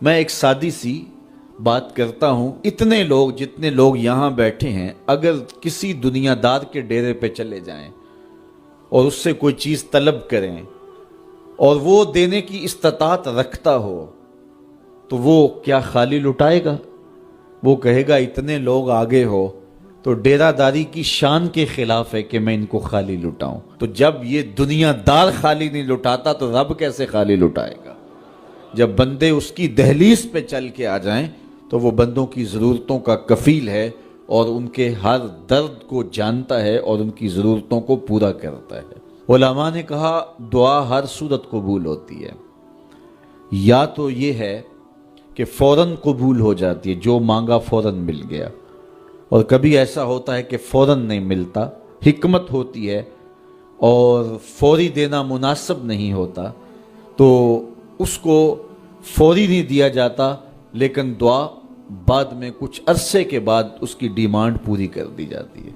میں ایک سادی سی بات کرتا ہوں، اتنے لوگ جتنے لوگ یہاں بیٹھے ہیں اگر کسی دنیا دار کے ڈیرے پہ چلے جائیں اور اس سے کوئی چیز طلب کریں اور وہ دینے کی استطاعت رکھتا ہو تو وہ کیا خالی لٹائے گا؟ وہ کہے گا اتنے لوگ آگے ہو تو ڈیرہ داری کی شان کے خلاف ہے کہ میں ان کو خالی لٹاؤں۔ تو جب یہ دنیا دار خالی نہیں لٹاتا تو رب کیسے خالی لٹائے گا؟ جب بندے اس کی دہلیز پہ چل کے آ جائیں تو وہ بندوں کی ضرورتوں کا کفیل ہے اور ان کے ہر درد کو جانتا ہے اور ان کی ضرورتوں کو پورا کرتا ہے۔ علماء نے کہا دعا ہر صورت قبول ہوتی ہے، یا تو یہ ہے کہ فوراً قبول ہو جاتی ہے، جو مانگا فوراً مل گیا، اور کبھی ایسا ہوتا ہے کہ فوراً نہیں ملتا، حکمت ہوتی ہے اور فوری دینا مناسب نہیں ہوتا تو اس کو فوری نہیں دیا جاتا، لیکن دعا بعد میں کچھ عرصے کے بعد اس کی ڈیمانڈ پوری کر دی جاتی ہے۔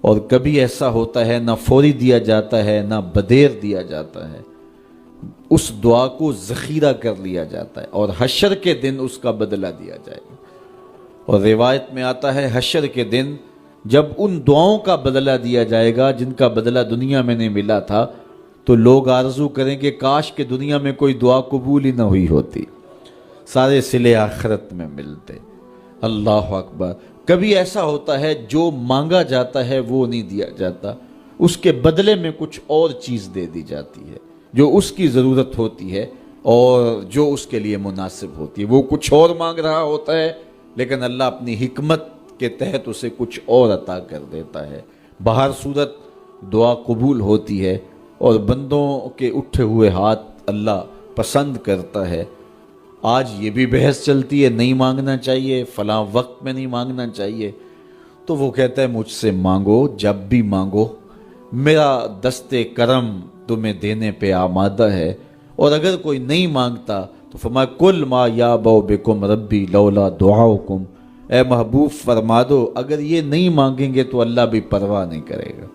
اور کبھی ایسا ہوتا ہے نہ فوری دیا جاتا ہے نہ بدیر دیا جاتا ہے، اس دعا کو ذخیرہ کر لیا جاتا ہے اور حشر کے دن اس کا بدلہ دیا جائے گا۔ اور روایت میں آتا ہے حشر کے دن جب ان دعاؤں کا بدلہ دیا جائے گا جن کا بدلہ دنیا میں نہیں ملا تھا تو لوگ آرزو کریں کہ کاش کہ دنیا میں کوئی دعا قبول ہی نہ ہوئی ہوتی، سارے صلے آخرت میں ملتے۔ اللہ اکبر۔ کبھی ایسا ہوتا ہے جو مانگا جاتا ہے وہ نہیں دیا جاتا، اس کے بدلے میں کچھ اور چیز دے دی جاتی ہے جو اس کی ضرورت ہوتی ہے اور جو اس کے لیے مناسب ہوتی ہے۔ وہ کچھ اور مانگ رہا ہوتا ہے لیکن اللہ اپنی حکمت کے تحت اسے کچھ اور عطا کر دیتا ہے۔ بہر صورت دعا قبول ہوتی ہے اور بندوں کے اٹھے ہوئے ہاتھ اللہ پسند کرتا ہے۔ آج یہ بھی بحث چلتی ہے نہیں مانگنا چاہیے، فلاں وقت میں نہیں مانگنا چاہیے، تو وہ کہتا ہے مجھ سے مانگو جب بھی مانگو، میرا دست کرم تمہیں دینے پہ آمادہ ہے۔ اور اگر کوئی نہیں مانگتا تو فرمایا کل ما یابو بکم ربی لولا دعاؤکم، اے محبوب فرما دو اگر یہ نہیں مانگیں گے تو اللہ بھی پرواہ نہیں کرے گا۔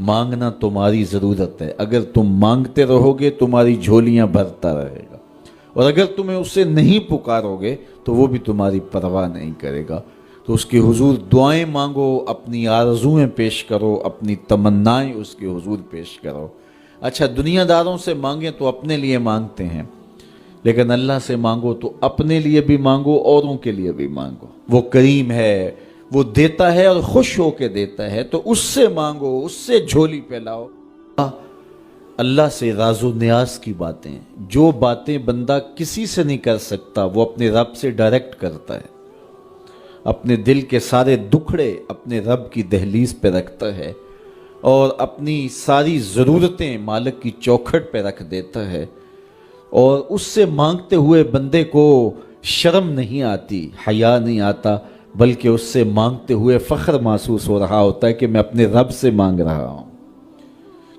مانگنا تمہاری ضرورت ہے، اگر تم مانگتے رہو گے تمہاری جھولیاں بھرتا رہے گا، اور اگر تمہیں اسے نہیں پکارو گے تو وہ بھی تمہاری پرواہ نہیں کرے گا۔ تو اس کے حضور دعائیں مانگو، اپنی آرزویں پیش کرو، اپنی تمنائیں اس کے حضور پیش کرو۔ اچھا دنیا داروں سے مانگیں تو اپنے لیے مانگتے ہیں، لیکن اللہ سے مانگو تو اپنے لیے بھی مانگو، اوروں کے لیے بھی مانگو۔ وہ کریم ہے، وہ دیتا ہے اور خوش ہو کے دیتا ہے، تو اس سے مانگو، اس سے جھولی پھیلاؤ۔ اللہ سے راز و نیاز کی باتیں، جو باتیں بندہ کسی سے نہیں کر سکتا وہ اپنے رب سے ڈائریکٹ کرتا ہے، اپنے دل کے سارے دکھڑے اپنے رب کی دہلیز پہ رکھتا ہے اور اپنی ساری ضرورتیں مالک کی چوکھٹ پہ رکھ دیتا ہے، اور اس سے مانگتے ہوئے بندے کو شرم نہیں آتی، حیا نہیں آتا، بلکہ اس سے مانگتے ہوئے فخر محسوس ہو رہا ہوتا ہے کہ میں اپنے رب سے مانگ رہا ہوں۔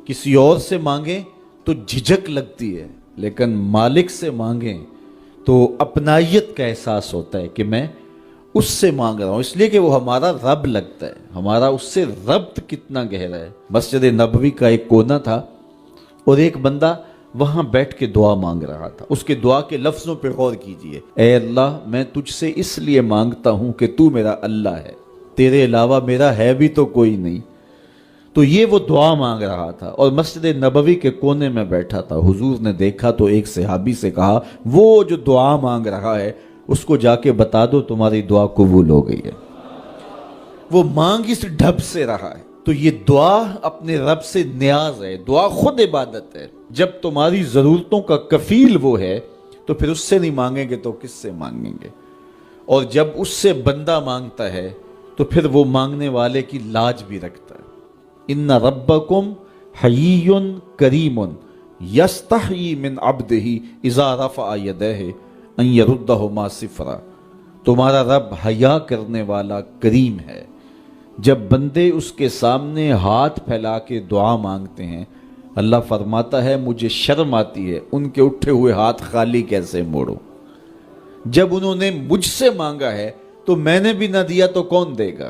کسی اور سے مانگیں تو جھجک لگتی ہے، لیکن مالک سے مانگیں تو اپنائیت کا احساس ہوتا ہے کہ میں اس سے مانگ رہا ہوں، اس لیے کہ وہ ہمارا رب لگتا ہے، ہمارا اس سے ربط کتنا گہرا ہے۔ مسجد نبوی کا ایک کونا تھا اور ایک بندہ وہاں بیٹھ کے دعا مانگ رہا تھا۔ اس کے دعا کے لفظوں پہ غور کیجئے، اے اللہ میں تجھ سے اس لیے مانگتا ہوں کہ تو میرا اللہ ہے، تیرے علاوہ میرا ہے بھی تو کوئی نہیں۔ تو یہ وہ دعا مانگ رہا تھا اور مسجد نبوی کے کونے میں بیٹھا تھا۔ حضور نے دیکھا تو ایک صحابی سے کہا وہ جو دعا مانگ رہا ہے اس کو جا کے بتا دو تمہاری دعا قبول ہو گئی ہے۔ وہ مانگ اس ڈھب سے رہا ہے۔ تو یہ دعا اپنے رب سے نیاز ہے، دعا خود عبادت ہے۔ جب تمہاری ضرورتوں کا کفیل وہ ہے تو پھر اس سے نہیں مانگیں گے تو کس سے مانگیں گے؟ اور جب اس سے بندہ مانگتا ہے تو پھر وہ مانگنے والے کی لاج بھی رکھتا ہے۔ ان ربکم حیی کریم یستحیی من عبدہ اذا رفع یدہ ان یردہما صفرا۔ تمہارا رب حیا کرنے والا کریم ہے، جب بندے اس کے سامنے ہاتھ پھیلا کے دعا مانگتے ہیں اللہ فرماتا ہے مجھے شرم آتی ہے ان کے اٹھے ہوئے ہاتھ خالی کیسے موڑوں۔ جب انہوں نے مجھ سے مانگا ہے تو میں نے بھی نہ دیا تو کون دے گا؟